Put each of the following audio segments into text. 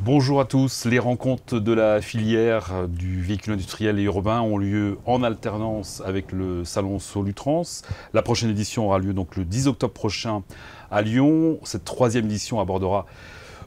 Bonjour à tous. Les rencontres de la filière du véhicule industriel et urbain ont lieu en alternance avec le salon Solutrans. La prochaine édition aura lieu donc le 10 octobre prochain à Lyon. Cette troisième édition abordera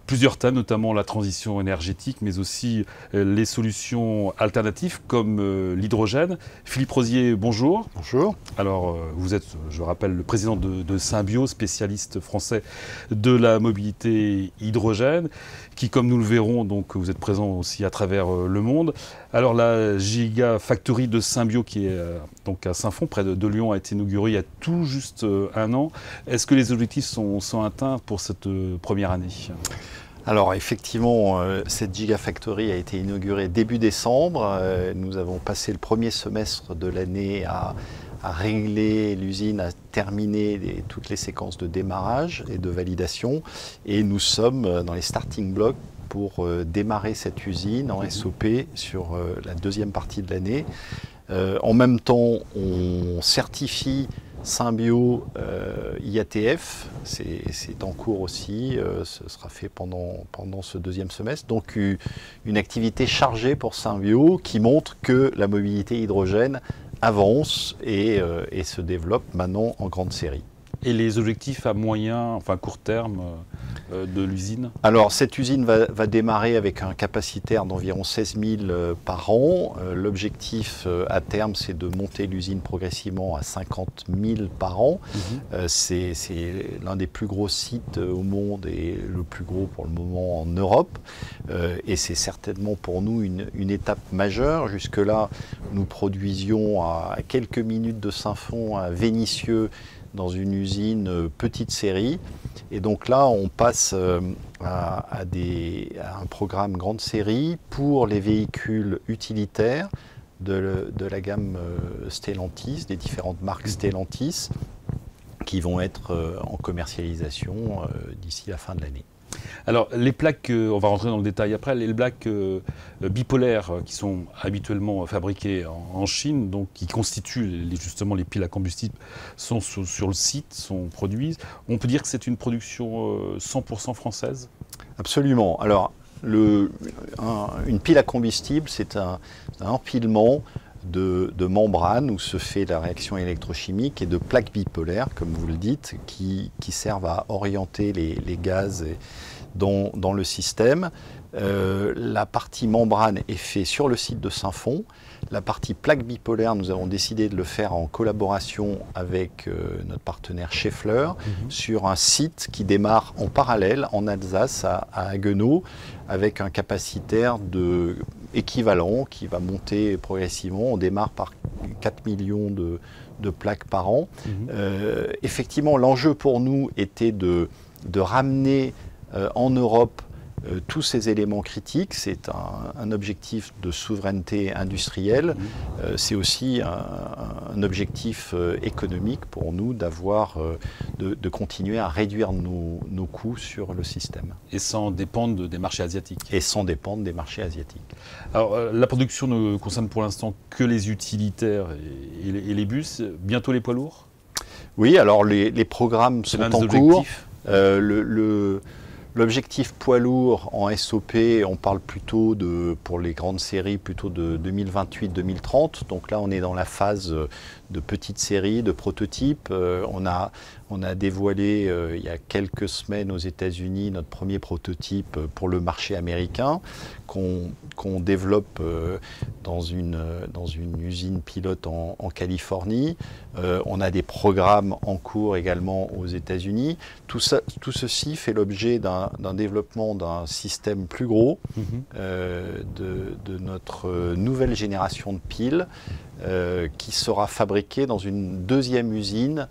plusieurs thèmes, notamment la transition énergétique, mais aussi les solutions alternatives comme l'hydrogène. Philippe Rosier, bonjour. Bonjour. Alors, vous êtes, je rappelle, le président de Symbio, spécialiste français de la mobilité hydrogène, qui, comme nous le verrons, donc vous êtes présent aussi à travers le monde. Alors, la Gigafactory de Symbio, qui est donc à Saint-Fond, près de Lyon, a été inaugurée il y a tout juste un an. Est-ce que les objectifs sont atteints pour cette première année ? Alors effectivement, cette Gigafactory a été inaugurée début décembre. Nous avons passé le premier semestre de l'année à régler l'usine, à terminer toutes les séquences de démarrage et de validation. Et nous sommes dans les starting blocks pour démarrer cette usine en SOP sur la deuxième partie de l'année. En même temps, on certifie Symbio IATF, c'est en cours aussi, ce sera fait pendant ce deuxième semestre. Donc une activité chargée pour Symbio qui montre que la mobilité hydrogène avance et se développe maintenant en grande série. Et les objectifs à moyen, enfin court terme de l'usine ? Alors cette usine va démarrer avec un capacitaire d'environ 16 000 par an. L'objectif à terme, c'est de monter l'usine progressivement à 50 000 par an. C'est l'un des plus gros sites au monde et le plus gros pour le moment en Europe. Et c'est certainement pour nous une étape majeure. Jusque-là, nous produisions à quelques minutes de Saint-Fond à Vénissieux, dans une usine petite série. Et donc là, on passe à un programme grande série pour les véhicules utilitaires de la gamme Stellantis, des différentes marques Stellantis, qui vont être en commercialisation d'ici la fin de l'année. Alors, les plaques, on va rentrer dans le détail après, les plaques bipolaires qui sont habituellement fabriquées en Chine, donc qui constituent justement les piles à combustible, sont sur le site, sont produites. On peut dire que c'est une production 100% française ? Absolument. Alors, une pile à combustible, c'est un empilement de membranes où se fait la réaction électrochimique et de plaques bipolaires, comme vous le dites, qui servent à orienter les gaz dans le système. La partie membrane est faite sur le site de Saint-Fond. La partie plaque bipolaire, nous avons décidé de le faire en collaboration avec notre partenaire Schaeffler sur un site qui démarre en parallèle en Alsace, à Haguenau, avec un capacitaire équivalent qui va monter progressivement. On démarre par 4 millions de plaques par an. Effectivement, l'enjeu pour nous était de ramener en Europe tous ces éléments critiques. C'est un objectif de souveraineté industrielle. C'est aussi un objectif économique pour nous de continuer à réduire nos coûts sur le système. Et sans dépendre des marchés asiatiques. Et sans dépendre des marchés asiatiques. Alors, la production ne concerne pour l'instant que les utilitaires et les bus, bientôt les poids lourds ? Oui, alors les programmes sont en cours. L'objectif poids lourd en SOP, on parle plutôt pour les grandes séries, plutôt de 2028-2030. Donc là, on est dans la phase de petite série, de prototype. On a dévoilé il y a quelques semaines aux États-Unis notre premier prototype pour le marché américain qu'on développe dans une usine pilote en Californie. On a des programmes en cours également aux États-Unis. Tout ceci fait l'objet d'un développement d'un système plus gros de notre nouvelle génération de piles qui sera fabriquée dans une deuxième usine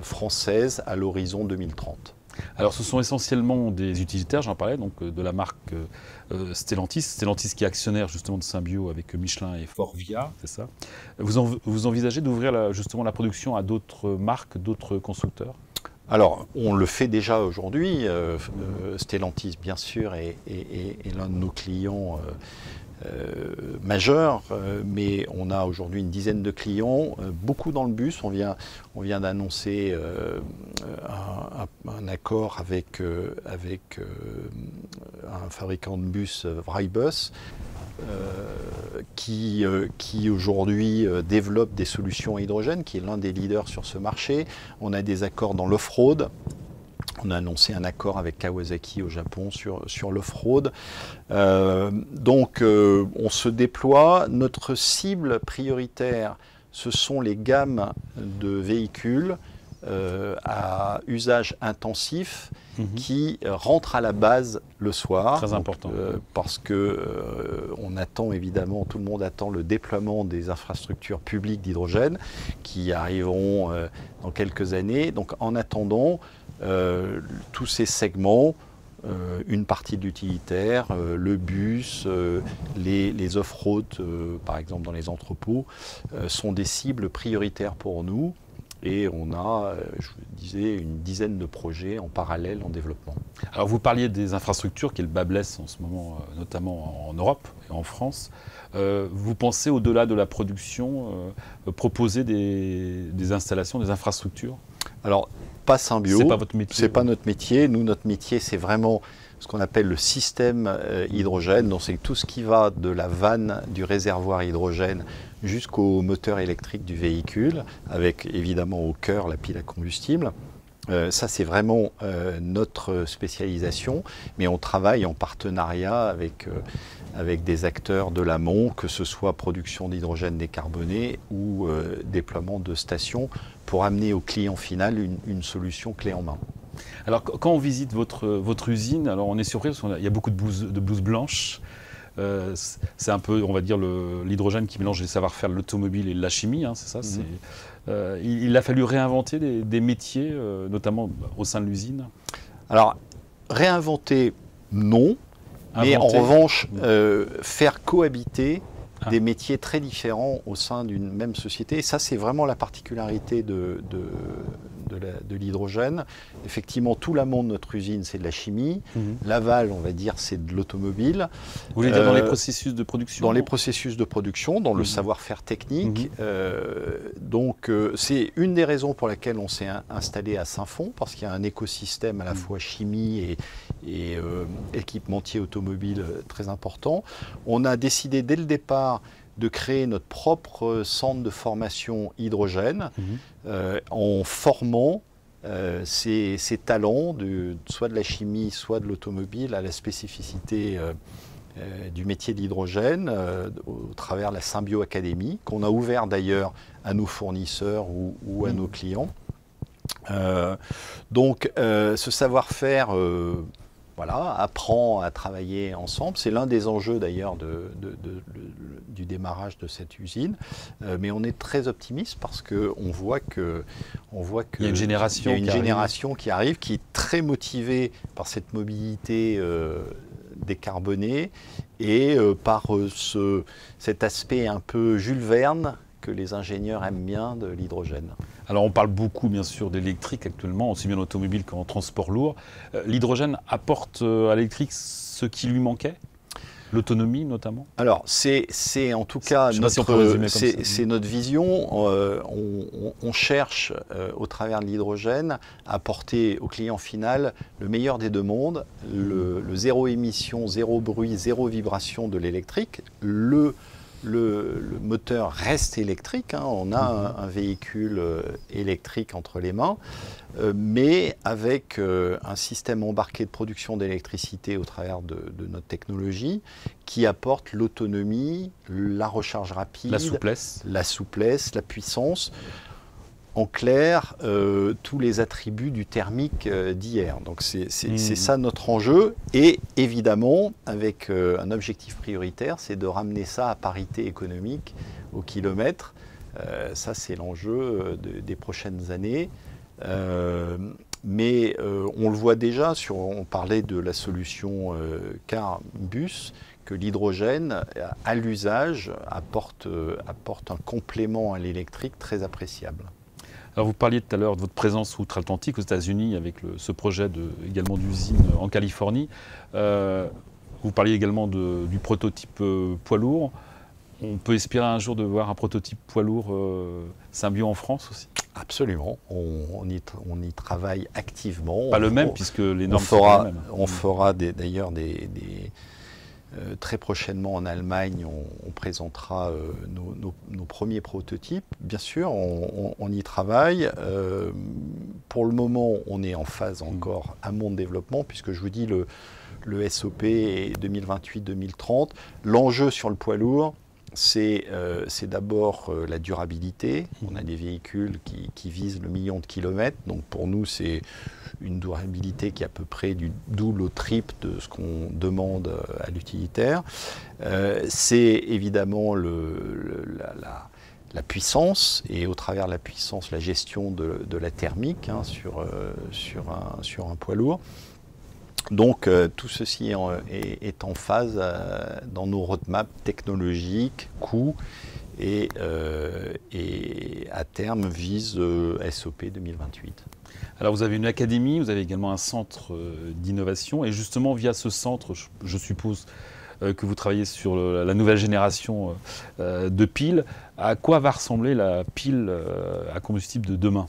française à l'horizon 2030. Alors ce sont essentiellement des utilitaires, j'en parlais, donc de la marque Stellantis. Stellantis qui est actionnaire justement de Symbio avec Michelin et Forvia, c'est ça. Vous envisagez d'ouvrir justement la production à d'autres marques, d'autres constructeurs ? Alors, on le fait déjà aujourd'hui. Stellantis, bien sûr, est l'un de nos clients majeur, mais on a aujourd'hui une dizaine de clients, beaucoup dans le bus. On vient d'annoncer un accord avec un fabricant de bus, Vribus, qui aujourd'hui développe des solutions à hydrogène, qui est l'un des leaders sur ce marché. On a des accords dans l'off-road. On a annoncé un accord avec Kawasaki au Japon sur l'off-road. Donc on se déploie. Notre cible prioritaire, ce sont les gammes de véhicules à usage intensif qui rentrent à la base le soir. Très important. Parce que on attend évidemment, tout le monde attend le déploiement des infrastructures publiques d'hydrogène qui arriveront dans quelques années. Donc en attendant, tous ces segments, une partie de l'utilitaire, le bus, les off-road, par exemple dans les entrepôts, sont des cibles prioritaires pour nous. Et on a, je vous disais, une dizaine de projets en parallèle en développement. Alors vous parliez des infrastructures, qui est le bas blesse en ce moment, notamment en Europe et en France. Vous pensez, au-delà de la production, proposer des installations, des infrastructures? Alors, pas Symbio. C'est pas votre métier. C'est pas notre métier. Nous, notre métier, c'est vraiment ce qu'on appelle le système hydrogène. Donc, c'est tout ce qui va de la vanne du réservoir hydrogène jusqu'au moteur électrique du véhicule, avec évidemment au cœur la pile à combustible. Ça, c'est vraiment notre spécialisation, mais on travaille en partenariat avec des acteurs de l'amont, que ce soit production d'hydrogène décarboné ou déploiement de stations, pour amener au client final une solution clé en main. Alors, quand on visite votre usine, alors on est surpris parce qu'il y a beaucoup de blouses blanches. C'est un peu, on va dire, l'hydrogène qui mélange les savoir-faire de l'automobile et de la chimie, hein, c'est ça. Il a fallu réinventer des métiers, notamment au sein de l'usine. Alors, réinventer, non. Mais en revanche, faire cohabiter des métiers très différents au sein d'une même société. Et ça, c'est vraiment la particularité de l'hydrogène. Effectivement, tout l'amont de notre usine, c'est de la chimie. L'aval, on va dire, c'est de l'automobile. Vous voulez dire dans les processus de production? Dans les processus de production, dans le savoir-faire technique. Donc, c'est une des raisons pour laquelle on s'est installé à Saint-Fond, parce qu'il y a un écosystème à la fois chimie et équipementier automobile très important. On a décidé dès le départ de créer notre propre centre de formation hydrogène en formant ces talents, soit de la chimie, soit de l'automobile, à la spécificité du métier de l'hydrogène au travers de la Symbio Academy, qu'on a ouvert d'ailleurs à nos fournisseurs ou à nos clients. Donc ce savoir-faire apprend à travailler ensemble. C'est l'un des enjeux d'ailleurs du démarrage de cette usine. Mais on est très optimiste parce qu'on voit qu'il y a une génération qui arrive, qui est très motivée par cette mobilité décarbonée et par cet aspect un peu Jules Verne que les ingénieurs aiment bien de l'hydrogène. Alors on parle beaucoup bien sûr d'électrique actuellement, aussi bien en automobile qu'en transport lourd. L'hydrogène apporte à l'électrique ce qui lui manquait? L'autonomie notamment? Alors c'est en tout cas notre vision. On cherche au travers de l'hydrogène à apporter au client final le meilleur des deux mondes, le zéro émission, zéro bruit, zéro vibration de l'électrique. Le moteur reste électrique, hein, on a un véhicule électrique entre les mains, mais avec un système embarqué de production d'électricité au travers de notre technologie qui apporte l'autonomie, la recharge rapide, la souplesse, la puissance. En clair, tous les attributs du thermique d'hier. Donc c'est ça notre enjeu. Et évidemment, avec un objectif prioritaire, c'est de ramener ça à parité économique au kilomètre. Ça, c'est l'enjeu des prochaines années. Mais on le voit déjà, on parlait de la solution car-bus, que l'hydrogène, à l'usage, apporte un complément à l'électrique très appréciable. Alors vous parliez tout à l'heure de votre présence outre-Atlantique aux États-Unis avec ce projet également d'usine en Californie. Vous parliez également du prototype poids lourd. On peut espérer un jour de voir un prototype poids lourd Symbio en France aussi? Absolument, on y travaille activement. Pas le même, puisque les normes sont pas les mêmes. On fera d'ailleurs très prochainement en Allemagne, on présentera nos premiers prototypes. Bien sûr, on y travaille. Pour le moment, on est en phase encore amont de développement, puisque je vous dis le SOP est 2028-2030. L'enjeu sur le poids lourd, c'est d'abord la durabilité. On a des véhicules qui visent le million de kilomètres. Donc pour nous, c'est une durabilité qui est à peu près du double au triple de ce qu'on demande à l'utilitaire. C'est évidemment la puissance, et au travers de la puissance, la gestion de la thermique sur un poids lourd. Donc tout ceci est en phase dans nos roadmaps technologiques, coûts, et à terme vise SOP 2028. Alors vous avez une académie, vous avez également un centre d'innovation, et justement via ce centre, je suppose que vous travaillez sur la nouvelle génération de piles. À quoi va ressembler la pile à combustible de demain ?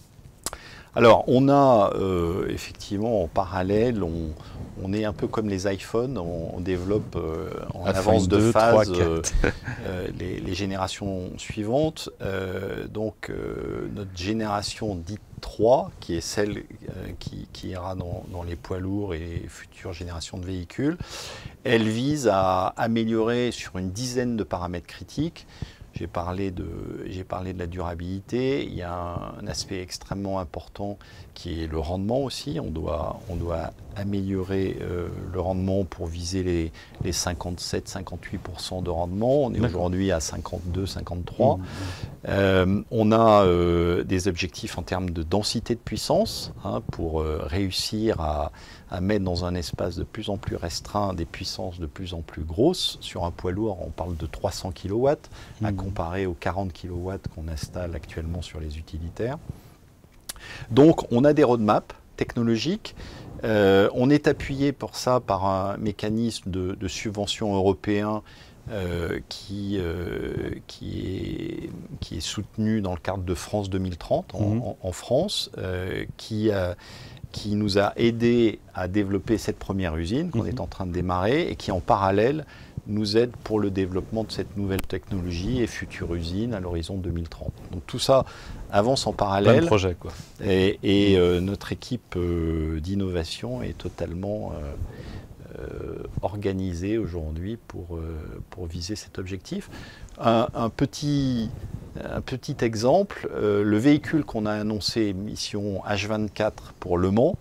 Alors, on a effectivement en parallèle, on est un peu comme les iPhones, on développe en avance de phase les générations suivantes. Donc, notre génération dite 3, qui est celle qui ira dans les poids lourds et les futures générations de véhicules, elle vise à améliorer sur une dizaine de paramètres critiques. J'ai parlé de la durabilité. Il y a un aspect extrêmement important qui est le rendement aussi. On doit améliorer le rendement pour viser les 57-58% de rendement. On est aujourd'hui à 52-53%. On a des objectifs en termes de densité de puissance pour réussir à mettre dans un espace de plus en plus restreint des puissances de plus en plus grosses. Sur un poids lourd, on parle de 300 kW, à comparer aux 40 kW qu'on installe actuellement sur les utilitaires. Donc, on a des roadmaps technologiques. On est appuyé pour ça par un mécanisme de subvention européen qui est soutenu dans le cadre de France 2030 en France, qui nous a aidé à développer cette première usine qu'on est en train de démarrer, et qui en parallèle nous aide pour le développement de cette nouvelle technologie et future usine à l'horizon 2030. Donc tout ça avance en parallèle. Plein de projets, quoi. Et notre équipe d'innovation est totalement organisée aujourd'hui pour viser cet objectif. Un petit exemple, le véhicule qu'on a annoncé, mission H24 pour Le Mans,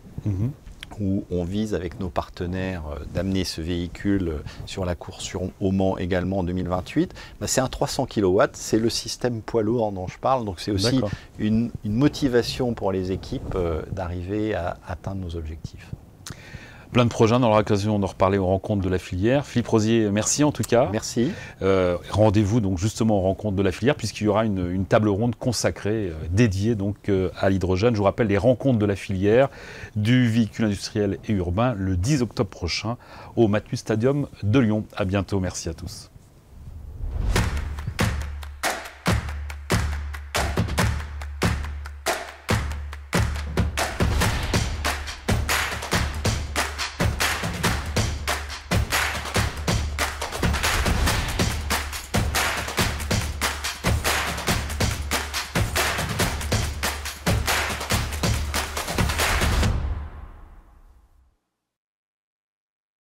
où on vise avec nos partenaires d'amener ce véhicule sur la course au Mans également en 2028, c'est un 300 kW, c'est le système poids lourd dont je parle, donc c'est aussi une motivation pour les équipes d'arriver à atteindre nos objectifs. Plein de projets, on aura l'occasion d'en reparler aux rencontres de la filière. Philippe Rosier, merci en tout cas. Merci. Rendez-vous donc justement aux rencontres de la filière, puisqu'il y aura une table ronde consacrée, dédiée donc à l'hydrogène. Je vous rappelle les rencontres de la filière du véhicule industriel et urbain le 10 octobre prochain au Mathus Stadium de Lyon. À bientôt, merci à tous.